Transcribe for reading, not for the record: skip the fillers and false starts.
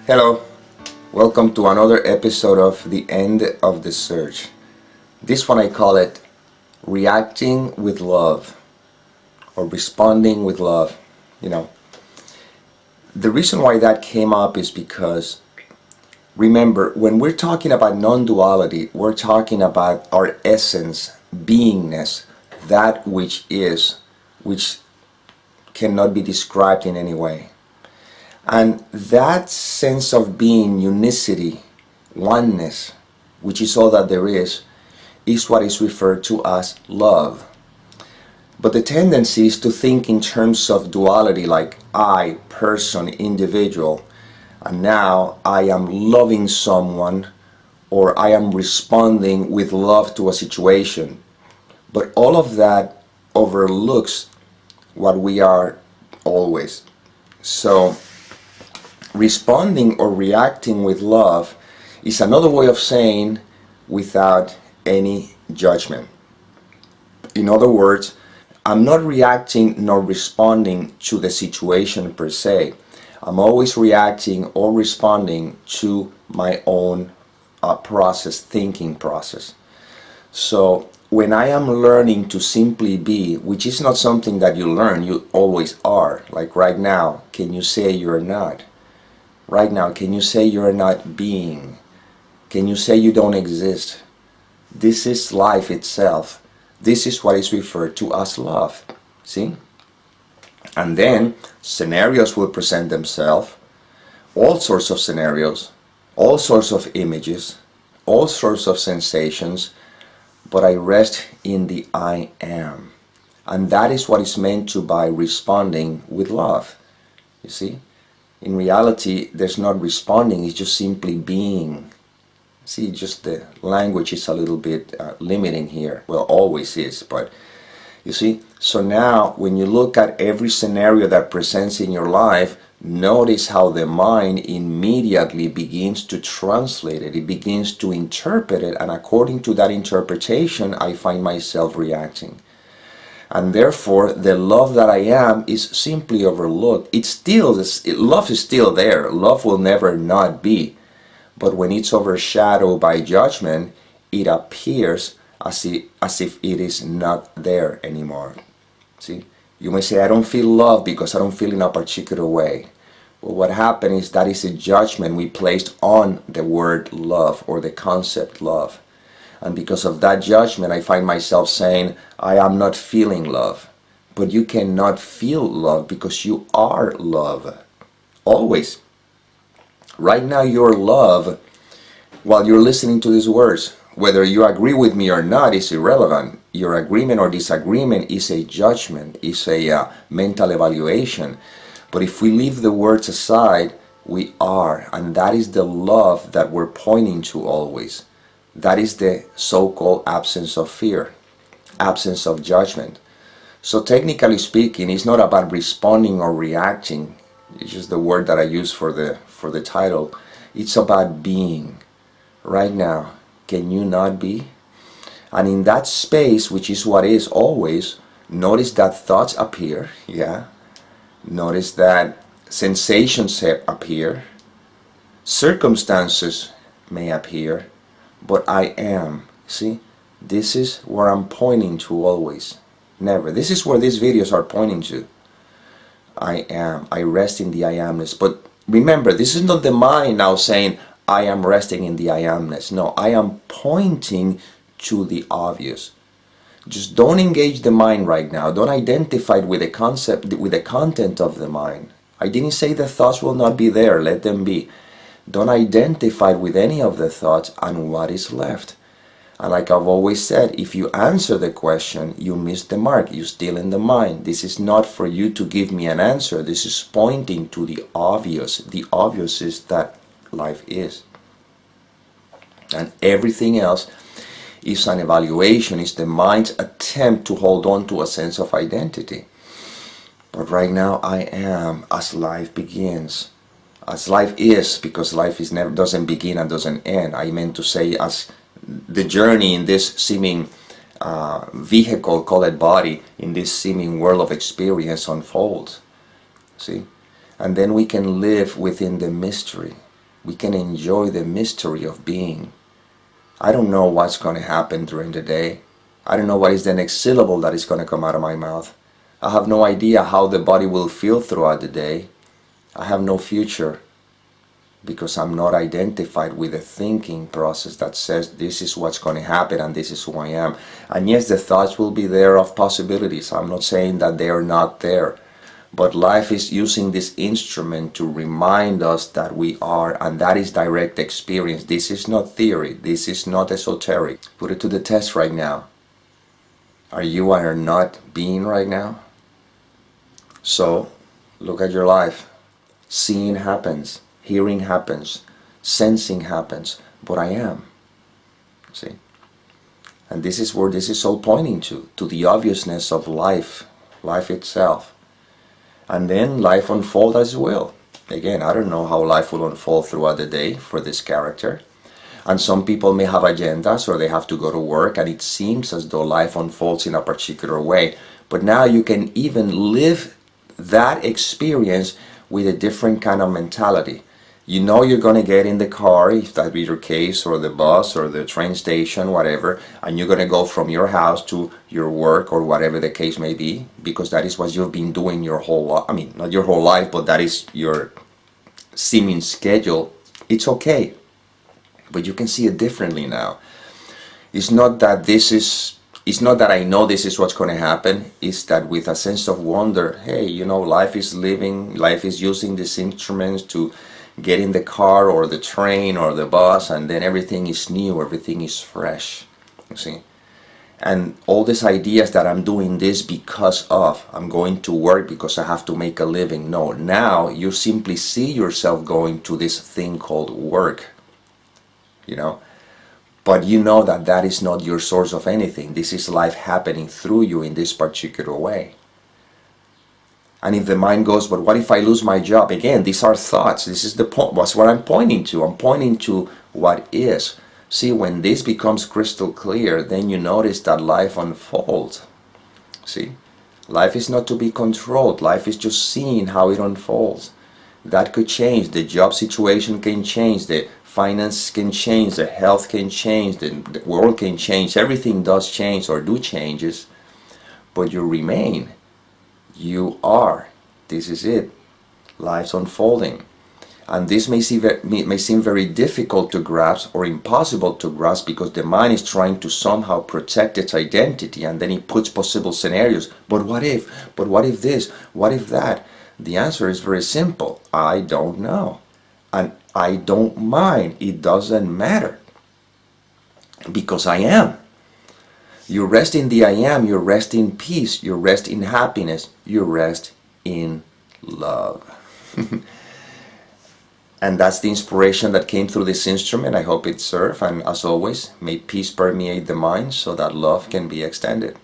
Hello, welcome to another episode of The End of the Search. This one I call it Reacting with Love or Responding with Love. The reason why that came up is because remember, when we're talking about non-duality, we're talking about our essence, beingness, that which is, which cannot be described in any way. And that sense of being, unicity, oneness, which is all that there is what is referred to as love. But the tendency is to think in terms of duality, like I, person, individual, and now I am loving someone or I am responding with love to a situation. But all of that overlooks what we are always. So responding or reacting with love is another way of saying without any judgment. In other words, I'm not reacting nor responding to the situation per se. I'm always reacting or responding to my own thinking process. So when I am learning to simply be, which is not something that you learn, you always are. Like right now, can you say you're not? Right now, can you say you're not being? Can you say you don't exist? This is life itself. This is what is referred to as love. See? And then scenarios will present themselves, all sorts of scenarios, all sorts of images, all sorts of sensations, but I rest in the I am. And that is what is meant to by responding with love. You see? In reality, there's not responding, it's just simply being. See, just the language is a little bit limiting here. Well, always is, but you see? So now, when you look at every scenario that presents in your life, notice how the mind immediately begins to translate it. It begins to interpret it, and according to that interpretation, I find myself reacting. And therefore, the love that I am is simply overlooked. Love is still there. Love will never not be. But when it's overshadowed by judgment, it appears as if it is not there anymore. See? You may say, I don't feel love because I don't feel in a particular way. Well, what happened is that is a judgment we placed on the word love or the concept love. And because of that judgment, I find myself saying, I am not feeling love. But you cannot feel love because you are love. Always. Right now, your love, while you're listening to these words, whether you agree with me or not is irrelevant. Your agreement or disagreement is a judgment, is a mental evaluation. But if we leave the words aside, we are. And that is the love that we're pointing to always. That is the so-called absence of fear, absence of judgment. So technically speaking, it's not about responding or reacting. It's just the word that I use for the title. It's about being. Right now, can you not be? And in that space, which is what is always, notice that thoughts appear, yeah. Notice that sensations appear. Circumstances may appear. But I am. See, this is where I'm pointing to always. Never. This is where these videos are pointing to. I am. I rest in the I amness. But remember, this is not the mind now saying, I am resting in the I amness. No, I am pointing to the obvious. Just don't engage the mind right now. Don't identify with the concept, with the content of the mind. I didn't say the thoughts will not be there. Let them be. Don't identify with any of the thoughts and what is left. And like I've always said, if you answer the question, you miss the mark. You're still in the mind. This is not for you to give me an answer. This is pointing to the obvious. The obvious is that life is. And everything else is an evaluation. It's the mind's attempt to hold on to a sense of identity. But right now I am as life begins. As life is, because life is never doesn't begin and doesn't end. I meant to say as the journey in this seeming vehicle, call it body, in this seeming world of experience unfolds. See? And then we can live within the mystery. We can enjoy the mystery of being. I don't know what's going to happen during the day. I don't know what is the next syllable that is going to come out of my mouth. I have no idea how the body will feel throughout the day. I have no future because I'm not identified with the thinking process that says this is what's going to happen and this is who I am. And yes, the thoughts will be there of possibilities. I'm not saying that they are not there. But life is using this instrument to remind us that we are, and that is direct experience. This is not theory. This is not esoteric. Put it to the test right now. Are you or are not being right now? So, look at your life. Seeing happens. Hearing happens. Sensing happens. But I am. See? And this is where this is all pointing to the obviousness of life. Life itself. And then life unfolds as will. Again, I don't know how life will unfold throughout the day for this character. And some people may have agendas or they have to go to work and it seems as though life unfolds in a particular way. But now you can even live that experience with a different kind of mentality. You know you're going to get in the car, if that be your case, or the bus or the train station, whatever, and you're going to go from your house to your work or whatever the case may be, because that is what you've been doing your whole life. I mean, not your whole life, but that is your seeming schedule. It's okay. But you can see it differently now. It's not that I know this is what's going to happen. It's that with a sense of wonder, hey, life is living, life is using these instruments to get in the car or the train or the bus, and then everything is new, everything is fresh, you see. And all these ideas that I'm doing this because of, I'm going to work because I have to make a living. No, now you simply see yourself going to this thing called work, but you know that that is not your source of anything. This is life happening through you in this particular way. And if the mind goes, but what if I lose my job? Again, these are thoughts. This is the point. That's what I'm pointing to. I'm pointing to what is. See, when this becomes crystal clear, then you notice that life unfolds. See, life is not to be controlled. Life is just seeing how it unfolds. That could change. The job situation can change. The finance can change. The health can change. The world can change. Everything does change or do changes. But you remain. You are. This is it. Life's unfolding. And this may seem very difficult to grasp or impossible to grasp because the mind is trying to somehow protect its identity, and then it puts possible scenarios. But what if? But what if this? What if that? The answer is very simple. I don't know. And I don't mind. It doesn't matter. Because I am. You rest in the I am, you rest in peace, you rest in happiness, you rest in love. And that's the inspiration that came through this instrument. I hope it served, and as always, may peace permeate the mind so that love can be extended.